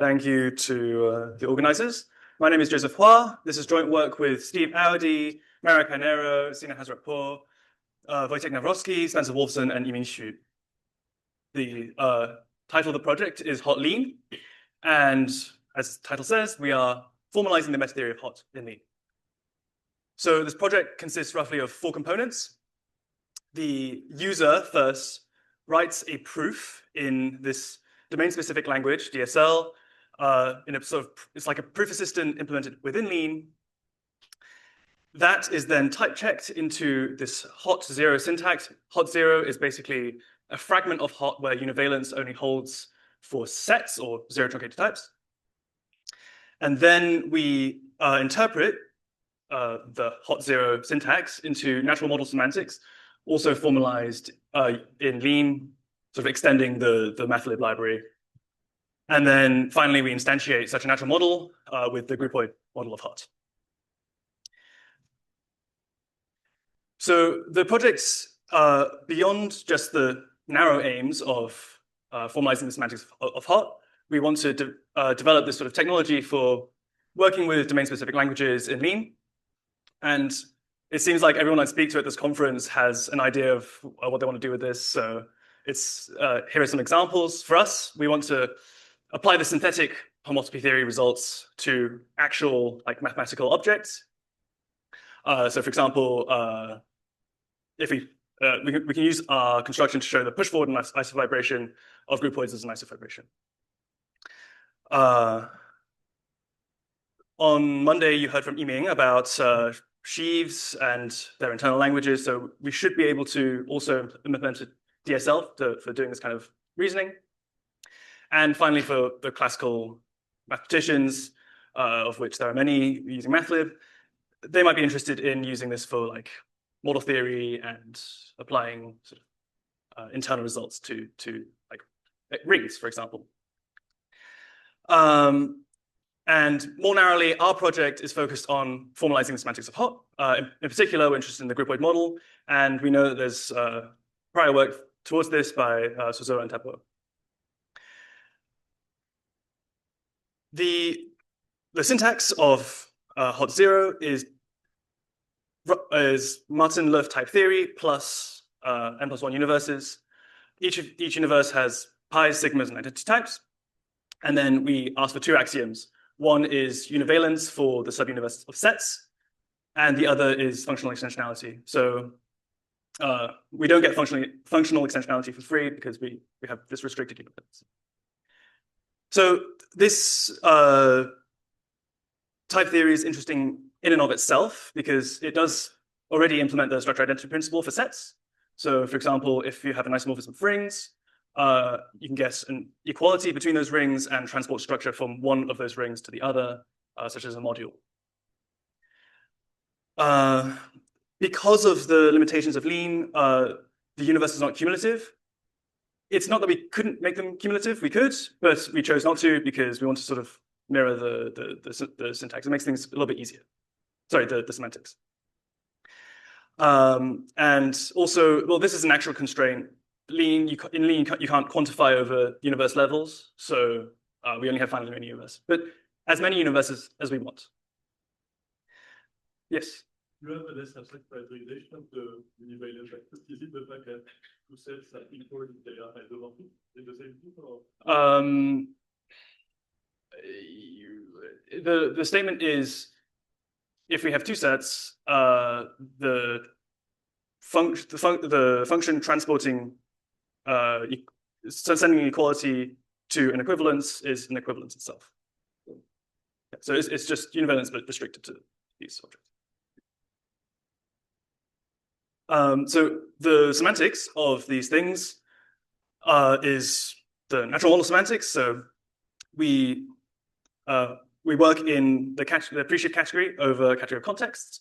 Thank you to the organizers. My name is Joseph Hua. This is joint work with Steve Awodey, Carneiro, Sina Hazratpour, Wojciech Nawrocki, Spencer Woolfson, and Yiming. The title of the project is HoTTLean, and as the title says, we are formalizing the meta theory of hot in lean. So this project consists roughly of 4 components. The user first writes a proof in this domain-specific language, DSL, in a sort of, it's like a proof assistant implemented within Lean. That is then type checked into this HoT0 syntax. HoT0 is basically a fragment of HoT where univalence only holds for sets or zero truncated types. And then we interpret the HoT0 syntax into natural model semantics, also formalized in Lean, sort of extending the mathlib library. And then finally, we instantiate such a natural model with the groupoid model of HoT. So the project's beyond just the narrow aims of formalizing the semantics of HoT, we want to develop this sort of technology for working with domain-specific languages in Lean. And it seems like everyone I speak to at this conference has an idea of what they want to do with this. So it's here are some examples. For us, we want to apply the synthetic homotopy theory results to actual mathematical objects. So for example, if we can use our construction to show the push forward and isovibration of groupoids as an isovibration. On Monday, you heard from Yiming about sheaves and their internal languages. So we should be able to also implement a DSL for doing this kind of reasoning. And finally, for the classical mathematicians, of which there are many using mathlib, they might be interested in using this for model theory and applying sort of internal results to rings, for example. And more narrowly, our project is focused on formalizing the semantics of HoT. In particular, we're interested in the groupoid model, and we know that there's prior work towards this by Sozo and Tapo. The syntax of HoT0 is Martin-Löf type theory plus n+1 universes. Each universe has pi's, sigmas, and identity types. And then we ask for 2 axioms. One is univalence for the subuniverse of sets, and the other is functional extensionality. So we don't get functional extensionality for free because we have this restricted univalence. So this type theory is interesting in and of itself because it does already implement the structure identity principle for sets. So for example, if you have an isomorphism of rings, you can get an equality between those rings and transport structure from one of those rings to the other, such as a module. Because of the limitations of Lean, the universe is not cumulative. It's not that we couldn't make them cumulative, we could, but we chose not to because we want to sort of mirror the syntax. It makes things a little bit easier. Sorry, the semantics. And also, well, this is an actual constraint. In Lean, you can't quantify over universe levels, so we only have finitely many universes, but as many universes as we want. Yes? You have a less abstract prioritization of the univalent factors. Is it the fact that 2 sets are equal if they are isomorphic in the same group? Or? The statement is, if we have 2 sets, the function transporting sending an equality to an equivalence is an equivalence itself. So it's just univalence, but restricted to these objects. So the semantics of these things is the natural model semantics. So we work in the appreciative category over category of contexts.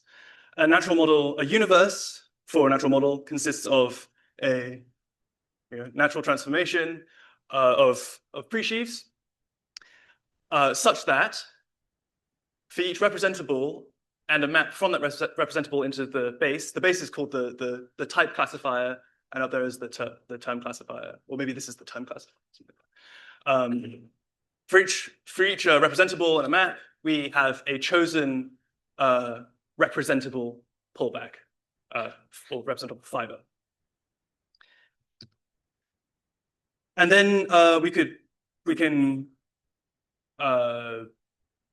A natural model, a universe for a natural model consists of a natural transformation of pre-sheaves such that for each representable and a map from that representable into the base is called the type classifier, and up there is the term classifier, or maybe this is the term classifier. for each representable in a map, we have a chosen representable pullback or representable fiber. And then we can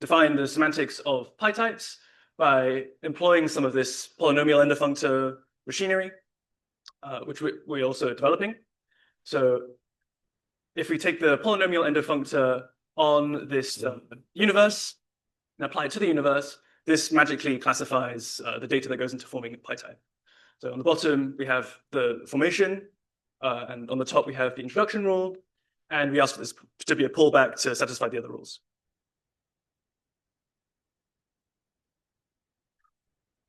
define the semantics of pi types by employing some of this polynomial endofunctor machinery, which we're also developing. So if we take the polynomial endofunctor on this universe and apply it to the universe, this magically classifies the data that goes into forming a pi type. So on the bottom, we have the formation, and on the top, we have the introduction rule, and we ask for this to be a pullback to satisfy the other rules.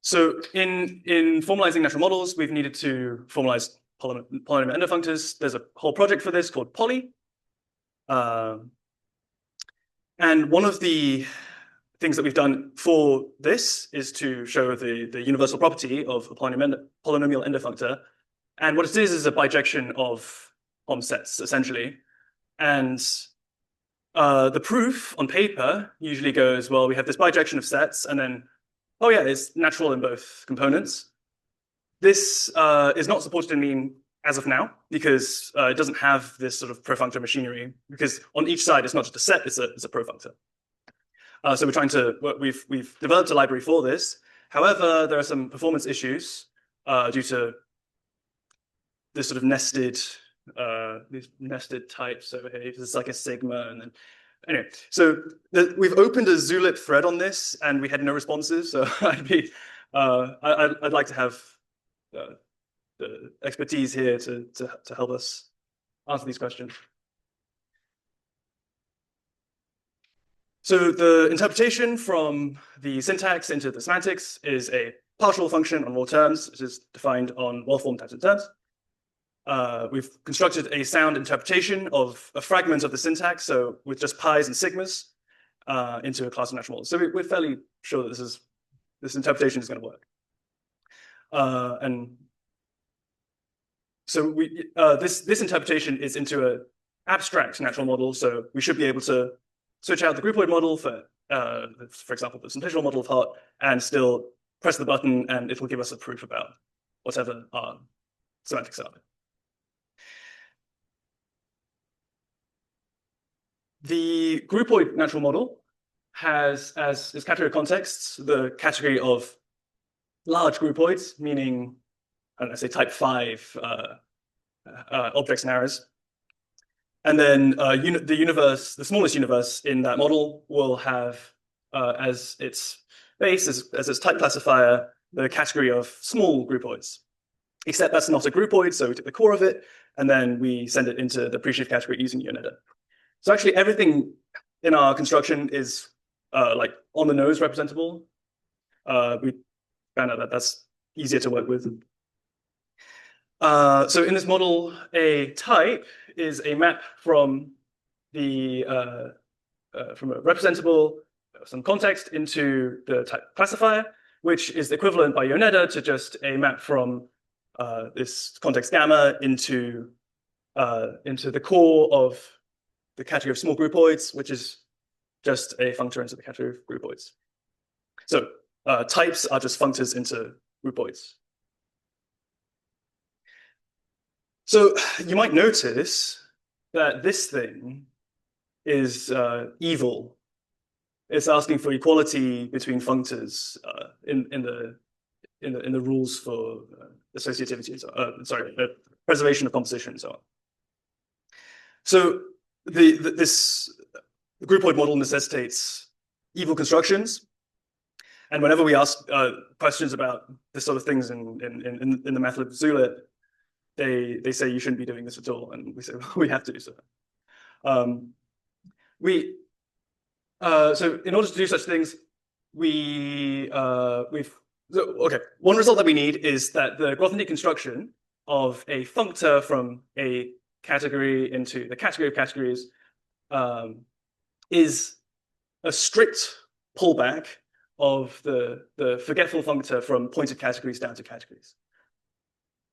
So in formalizing natural models, we've needed to formalize polynomial endofunctors. There's a whole project for this called Poly. And one of the things that we've done for this is to show the universal property of a polynomial endofunctor. And what it is a bijection of POM sets, essentially. And the proof on paper usually goes, well, we have this bijection of sets, and then, oh yeah, it's natural in both components. This is not supported in Lean as of now, because it doesn't have this sort of profunctor machinery, because on each side, it's not just a set, it's a profunctor. So we're trying to, we've developed a library for this. However, there are some performance issues due to this sort of these nested types over here. It's like a sigma, and then anyway. So we've opened a Zulip thread on this, and we had no responses. So I'd like to have the expertise here to help us answer these questions. So the interpretation from the syntax into the semantics is a partial function on raw terms, which is defined on well-formed types of terms. We've constructed a sound interpretation of a fragment of the syntax, so with just pi's and sigmas into a class of natural models. So we're fairly sure that this interpretation is going to work. And so this interpretation is into an abstract natural model, so we should be able to switch out the groupoid model for example, the simplicial model of HoTT, and still press the button, and it will give us a proof about whatever our semantics are. The groupoid natural model has, as its category of contexts, the category of large groupoids, meaning, I don't know, say type 5 objects and arrows. And then the smallest universe in that model will have as its base, as its type classifier, the category of small groupoids. Except that's not a groupoid, so we took the core of it, and then we send it into the appreciative category using UNEDA. So actually everything in our construction is like on the nose representable. We found out that that's easier to work with. So in this model, a type is a map from a representable, some context into the type classifier, which is equivalent by UNEDA to just a map from this context gamma into the core of the category of small groupoids, which is just a functor into the category of groupoids. So types are just functors into groupoids. So you might notice that this thing is evil. It's asking for equality between functors in the rules for associativity, preservation of composition, and so on. So this groupoid model necessitates evil constructions, and whenever we ask questions about this sort of things in the method of Zulip, they say you shouldn't be doing this at all, and we say well, we have to do so. So in order to do such things, one result that we need is that the Grothendieck construction of a functor from a category into the category of categories is a strict pullback of the forgetful functor from pointed categories down to categories.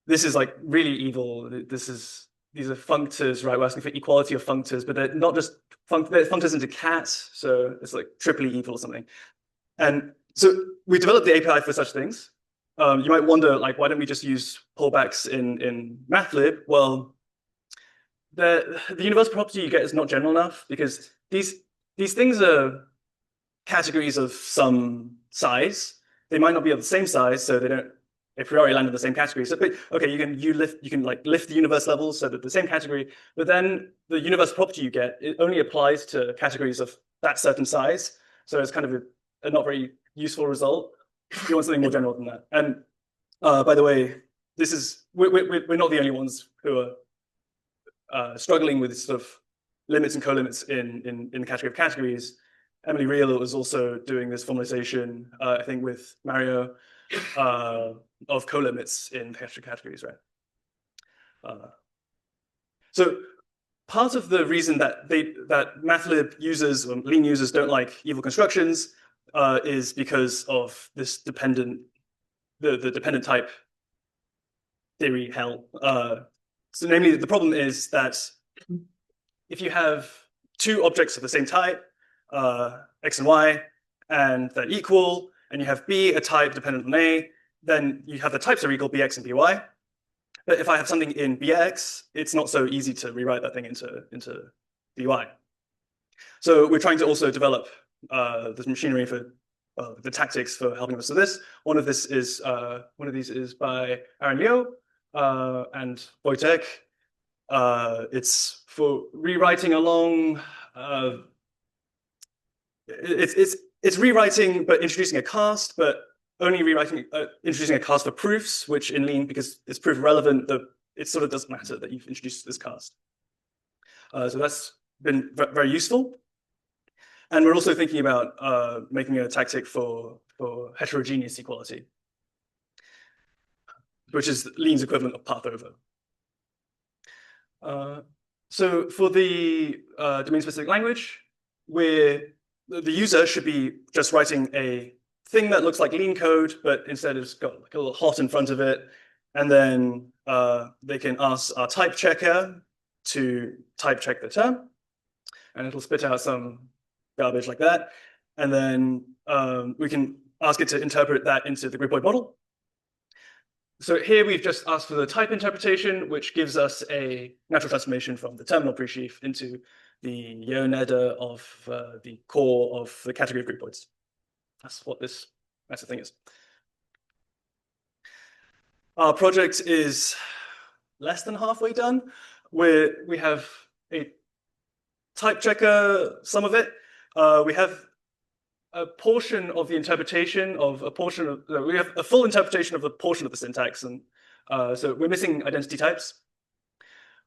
This is like really evil. This is these are functors, right? We're asking for equality of functors, but they're not just they're functors into cats, so it's like triply evil or something. And so we developed the API for such things. You might wonder, like, why don't we just use pullbacks in mathlib? Well, the universal property you get is not general enough because these things are categories of some size. They might not be of the same size, so they don't a priori land in the same category. So, but, okay, you can like lift the universe levels so that the same category, but then the universe property you get, it only applies to categories of that certain size. So it's kind of a not very useful result. You want something more general than that. And by the way, this is we're not the only ones who are struggling with sort of limits and co-limits in the category of categories. Emily Real was also doing this formalization, I think, with Mario, of co-limits in categories, right? So part of the reason that mathlib users or lean users don't like evil constructions is because of this dependent type theory hell. So namely, the problem is that if you have two objects of the same type, X and Y, and they're equal, and you have B, a type dependent on A, then you have the types are equal, BX and BY. But if I have something in BX, it's not so easy to rewrite that thing into BY. So we're trying to also develop this machinery for the tactics for helping us with this. One of these is by Aaron Liu and Wojciech. It's for rewriting along. It's rewriting but introducing a cast, but only introducing a cast for proofs, which in Lean, because it's proof relevant, it sort of doesn't matter that you've introduced this cast. So that's been very useful. And we're also thinking about making a tactic for heterogeneous equality, which is Lean's equivalent of path over. So for the domain-specific language, the user should be just writing a thing that looks like Lean code, but instead it's got like a little hot in front of it. And then they can ask our type checker to type check the term, and it'll spit out some garbage like that. And then we can ask it to interpret that into the groupoid model. So here we've just asked for the type interpretation, which gives us a natural transformation from the terminal presheaf into the Yoneda of the core of the category of groupoids. That's what this massive thing is. Our project is less than halfway done. We have a type checker, some of it. We have a portion of the interpretation of a portion of, we have a full interpretation of a portion of the syntax. And so we're missing identity types.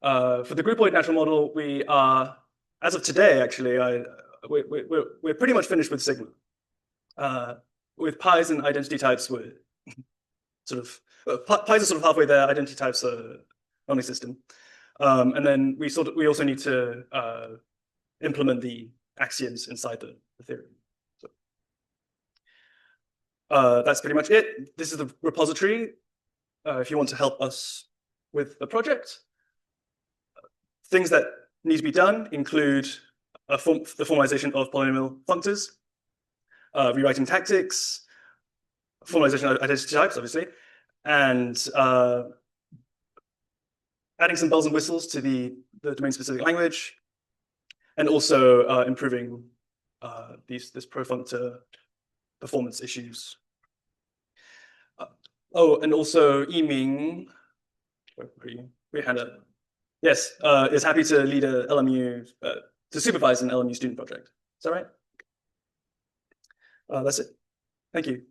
For the groupoid natural model, we are, as of today, actually, we're pretty much finished with Sigma. With pies and identity types, we're sort of, pies are sort of halfway there, identity types are non-existent. And then we also need to implement the axioms inside the theorem. So, that's pretty much it. This is the repository. If you want to help us with the project, things that need to be done include the formalization of polynomial functors, rewriting tactics, formalization of identity types, obviously, and adding some bells and whistles to the domain-specific language, and also improving this profunctor performance issues. Oh, and also Yiming, yes, is happy to lead a LMU, to supervise an LMU student project. Is that right? That's it. Thank you.